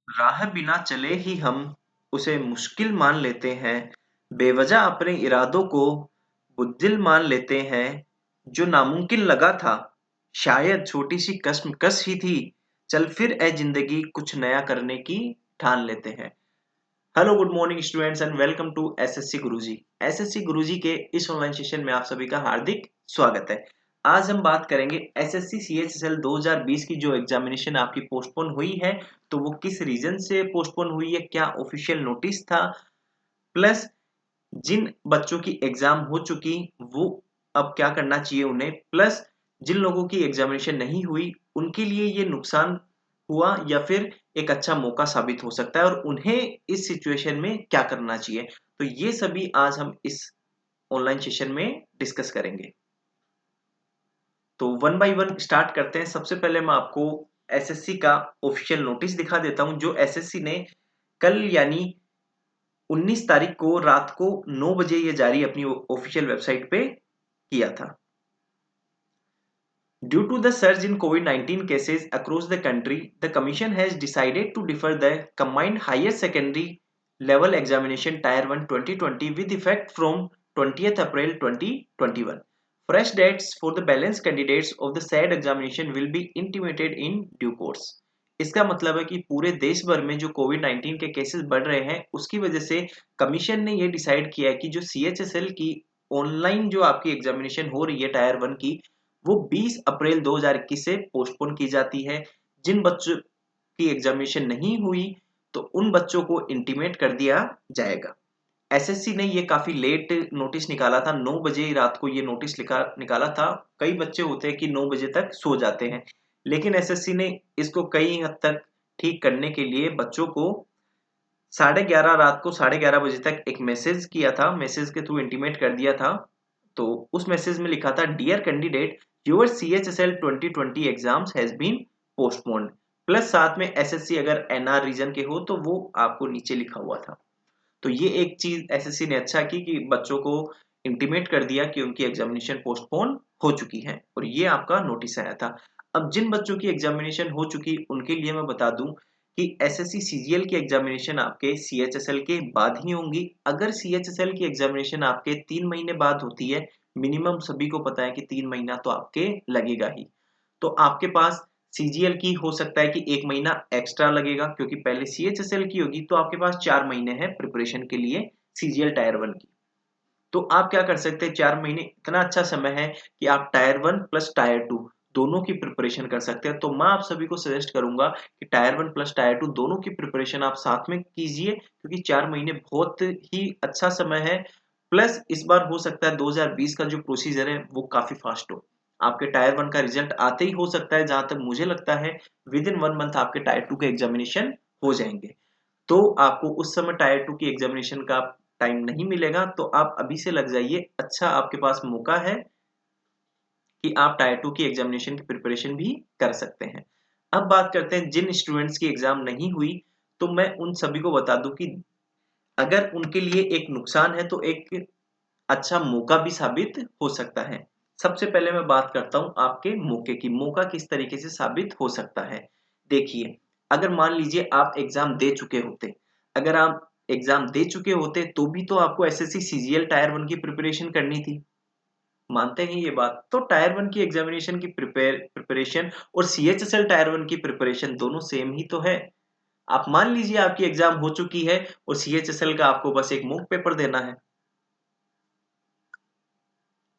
राह बिना चले ही हम उसे मुश्किल मान लेते हैं, बेवजह अपने इरादों को बुद्दिल मान लेते हैं। जो नामुमकिन लगा था, शायद छोटी सी कसमकस ही थी। चल फिर ए जिंदगी कुछ नया करने की ठान लेते हैं। Hello, good morning students and welcome to SSC Guruji. SSC Guruji के इस ऑनलाइन सेशन में आप सभी का हार्दिक स्वागत है। आज हम बात करेंगे एसएससी सीएचएसएल 2020 की जो एग्जामिनेशन आपकी पोस्टपोन हुई है, तो वो किस रीजन से पोस्टपोन हुई है, क्या ऑफिशियल नोटिस था, प्लस जिन बच्चों की एग्जाम हो चुकी वो अब क्या करना चाहिए उन्हें, प्लस जिन लोगों की एग्जामिनेशन नहीं हुई उनके लिए ये नुकसान हुआ या फिर एक अच्छा मौका साबित हो सकता है और उन्हें इस सिचुएशन में क्या करना चाहिए। तो ये सभी आज हम इस ऑनलाइन सेशन में डिस्कस करेंगे। तो वन बाय वन स्टार्ट करते हैं। सबसे पहले मैं आपको एसएससी का ऑफिशियल नोटिस दिखा देता हूं जो एसएससी ने कल यानी 19 तारीख को रात को 9 बजे ये जारी अपनी ऑफिशियल वेबसाइट पे किया था। Due to the surge in COVID-19 cases across the country, the Commission has decided to defer the combined higher secondary level examination Tier 1 2020 with effect from 20th April 2021. Fresh dates for the balanced candidates of the said examination will be intimated in due course. इसका मतलब है कि पूरे देश भर में जो Covid 19 के केसेस बढ़ रहे हैं उसकी वजह से कमीशन ने ये डिसाइड किया है कि जो सीएचएसएल की ऑनलाइन जो आपकी एग्जामिनेशन हो रही है टायर 1 की, वो 20 अप्रैल 2021 से पोस्टपोन की जाती है। जिन बच्चों की एग्जामिनेशन नहीं हुई तो उन बच्चों को इंटीमेट कर दिया जाएगा। एसएससी ने ये काफी लेट नोटिस निकाला था, 9 बजे रात को ये नोटिस निकाला था। कई बच्चे होते हैं कि 9 बजे तक सो जाते हैं, लेकिन एसएससी ने इसको कई हद तक ठीक करने के लिए बच्चों को 11:30 रात को 11:30 बजे तक एक मैसेज किया था, मैसेज के थ्रू इंटीमेट कर दिया था। तो उस मैसेज में लिखा था, dear candidate, your CHSL 2020 exams has been postponed, plus साथ में एसएससी अगर एनआर रीजन के हो तो वो आपको नीचे लिखा हुआ था। तो ये एक चीज एसएससी ने अच्छा की कि बच्चों को इंटीमेट कर दिया कि उनकी एग्जामिनेशन पोस्टपोन हो चुकी है और ये आपका नोटिस आया था। अब जिन बच्चों की एग्जामिनेशन हो चुकी उनके लिए मैं बता दूं कि एसएससी सीजीएल की एग्जामिनेशन आपके सीएचएसएल के बाद ही होंगी। अगर सीएचएसएल की एग्जामिनेशन आपके 3 महीने बाद होती है, मिनिमम सभी को पता है कि 3 महीना तो आपके लगेगा ही, तो आपके पास सीजीएल की हो सकता है कि 1 महीना एक्स्ट्रा लगेगा क्योंकि पहले सीएचएसएल की होगी, तो आपके पास 4 महीने हैं प्रिपरेशन के लिए सीजीएल टायर 1 की। तो आप क्या कर सकते हैं, 4 महीने इतना अच्छा समय है कि आप टायर 1 प्लस टायर 2 दोनों की प्रिपरेशन कर सकते हैं। तो मैं आप सभी को सजेस्ट करूंगा कि टायर 1 प्लस टायर 2 दोनों की प्रिपरेशन आप साथ में कीजिए क्योंकि 4 महीने बहुत ही अच्छा समय है। प्लस इस बार हो सकता है 2020 का जो प्रोसीजर है वो काफी फास्ट हो। आपके टायर 1 का रिजल्ट आते ही हो सकता है, जहां तक मुझे लगता है विद इन 1 मंथ आपके टायर 2 के एग्जामिनेशन हो जाएंगे। तो आपको उस समय टायर 2 की एग्जामिनेशन का टाइम नहीं मिलेगा, तो आप अभी से लग जाइए। अच्छा आपके पास मौका है कि आप टायर 2 की एग्जामिनेशन की प्रिपरेशन भी कर सकते हैं। अब बात करते हैं जिन स्टूडेंट्स की एग्जाम नहीं हुई, तो मैं उन सभी को बता दूं कि अगर उनके लिए एक नुकसान है तो एक अच्छा मौका भी साबित हो सकता है। सबसे पहले मैं बात करता हूं आपके मौके की। मौका किस तरीके से साबित हो सकता है, देखिए। अगर मान लीजिए आप एग्जाम दे चुके होते, अगर आप एग्जाम दे चुके होते तो भी तो आपको एसएससी सीजीएल टायर 1 की प्रिपरेशन करनी थी, मानते हैं ये बात। तो टायर 1 की एग्जामिनेशन की प्रिपरेशन और सीएचएसएल टायर 1 की प्रिपरेशन दोनों सेम ही तो है। आप मान लीजिए आपकी एग्जाम हो चुकी है और सीएचएसएल का आपको बस एक मॉक पेपर देना है,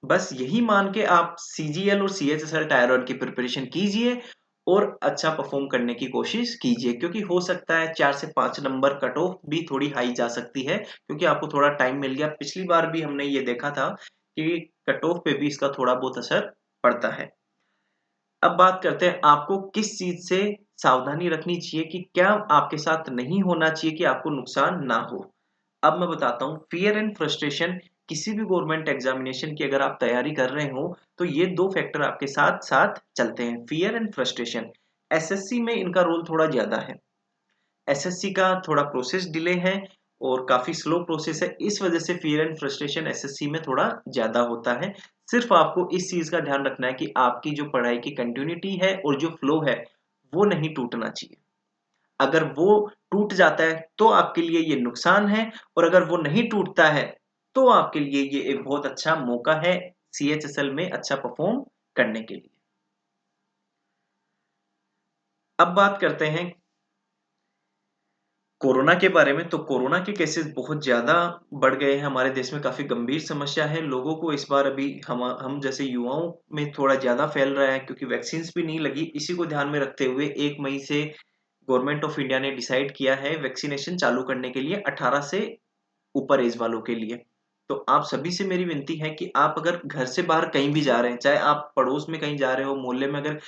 बस यही मान के आप सीजीएल और सीएचएसएल टायर 1 की प्रिपरेशन कीजिए और अच्छा परफॉर्म करने की कोशिश कीजिए, क्योंकि हो सकता है 4 से 5 नंबर कट ऑफ भी थोड़ी हाई जा सकती है क्योंकि आपको थोड़ा टाइम मिल गया। पिछली बार भी हमने ये देखा था कि कट ऑफ पे भी इसका थोड़ा बहुत असर पड़ता है। अब बात करते हैं आपको किस चीज से सावधानी रखनी चाहिए कि क्या आपके साथ नहीं होना चाहिए कि आपको नुकसान ना हो। अब मैं बताता हूँ, फियर एंड फ्रस्ट्रेशन। किसी भी गवर्नमेंट एग्जामिनेशन की अगर आप तैयारी कर रहे हो तो ये दो फैक्टर आपके साथ साथ चलते हैं, फियर एंड फ्रस्ट्रेशन। एसएससी में इनका रोल थोड़ा ज्यादा है। एसएससी का थोड़ा प्रोसेस डिले है और काफी स्लो प्रोसेस है, इस वजह से फियर एंड फ्रस्ट्रेशन एसएससी में थोड़ा ज्यादा होता है। सिर्फ आपको इस चीज का ध्यान रखना है कि आपकी जो पढ़ाई की कंटिन्यूटी है और जो फ्लो है वो नहीं टूटना चाहिए। अगर वो टूट जाता है तो आपके लिए ये नुकसान है, और अगर वो नहीं टूटता है तो आपके लिए ये एक बहुत अच्छा मौका है CHSL में अच्छा परफॉर्म करने के लिए। अब बात करते हैं कोरोना के बारे में। तो कोरोना के केसेस बहुत ज़्यादा बढ़ गए हैं हमारे देश में, काफ़ी गंभीर समस्या है। लोगों को इस बार अभी हम जैसे युवाओं में थोड़ा ज़्यादा फैल रहा है, क्योंकि वैक्सीन्स भी नहीं लगी। इसी को ध्यान में रखते हुए 1 मई से गवर्नमेंट ऑफ इंडिया ने डिसाइड किया है वैक्सीनेशन चालू करने के लिए 18 से ऊपर एज वालों के लिए। तो आप सभी से मेरी विनती है कि आप अगर घर से बाहर कहीं भी जा रहे हैं, चाहे आप पड़ोस में कहीं जा रहे हो, मोहल्ले में, अगर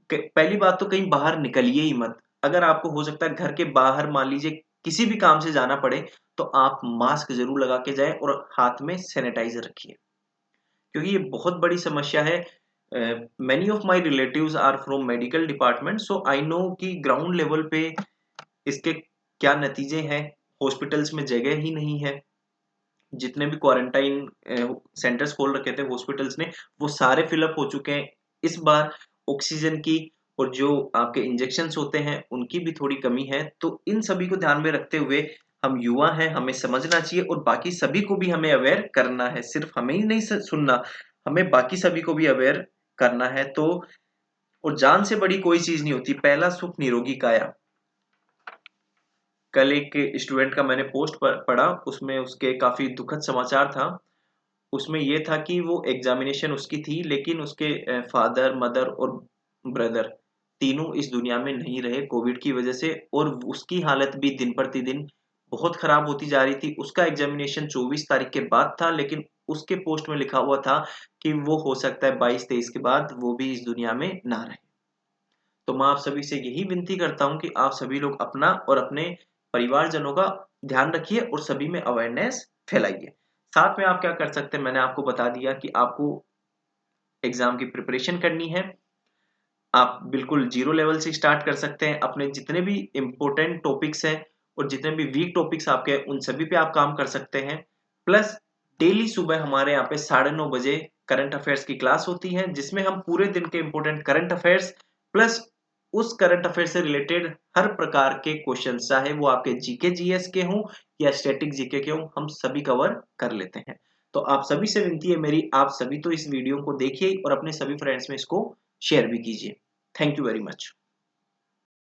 पहली बात तो कहीं बाहर निकलिए ही मत। अगर आपको हो सकता है घर के बाहर मान लीजिए किसी भी काम से जाना पड़े, तो आप मास्क जरूर लगा के जाएं और हाथ में सैनिटाइजर रखिए, क्योंकि ये बहुत बड़ी समस्या है। Many of my relatives are from medical department, so I know कि ग्राउंड लेवल पे इसके क्या नतीजे हैं। हॉस्पिटल्स में जगह ही नहीं है। जितने भी क्वारंटाइन सेंटर्स खोल रखे थे हॉस्पिटल्स ने, वो सारे फिलअप हो चुके हैं। इस बार ऑक्सीजन की और जो आपके इंजेक्शंस होते हैं उनकी भी थोड़ी कमी है। तो इन सभी को ध्यान में रखते हुए हम युवा हैं, हमें समझना चाहिए और बाकी सभी को भी हमें अवेयर करना है। सिर्फ हमें ही नहीं सुनना, हमें बाकी सभी को भी अवेयर करना है। तो और जान से बड़ी कोई चीज नहीं होती। पहला सुख निरोगी काया। कल एक स्टूडेंट का मैंने पोस्ट पढ़ा, उसमें उसके काफी दुखद समाचार था। उसमें ये था कि वो एग्जामिनेशन उसकी थी, लेकिन उसके फादर, मदर और ब्रदर तीनों इस दुनिया में नहीं रहे कोविड की वजह से, और उसकी हालत भी दिन प्रतिदिन बहुत खराब होती जा रही थी। उसका एग्जामिनेशन 24 तारीख के बाद था, लेकिन उसके पोस्ट में लिखा हुआ था कि वो हो सकता है 22-23 के बाद वो भी इस दुनिया में ना रहे। तो मैं आप सभी से यही विनती करता हूँ कि आप सभी लोग अपना और अपने परिवारजनों का ध्यान रखिए और सभी में अवेयरनेस फैलाइए। साथ में आप क्या कर सकते हैं, मैंने आपको बता दिया कि आपको एग्जाम की प्रिपरेशन करनी है। आप बिल्कुल जीरो लेवल से स्टार्ट कर सकते हैं। अपने जितने भी इम्पोर्टेंट टॉपिक्स हैं और जितने भी वीक टॉपिक्स आपके हैं, उन सभी पे आप काम कर सकते हैं। प्लस डेली सुबह हमारे यहाँ पे 9:30 बजे करंट अफेयर्स की क्लास होती है, जिसमें हम पूरे दिन के इम्पोर्टेंट करंट अफेयर्स प्लस उस करंट अफेयर से रिलेटेड हर प्रकार के क्वेश्चन, चाहे वो आपके जीके जीएस के हों या स्टैटिक जीके के हों, हम सभी कवर कर लेते हैं। तो आप सभी से विनती है मेरी, आप सभी तो इस वीडियो को देखिए और अपने सभी फ्रेंड्स में इसको शेयर भी कीजिए। Thank you very much.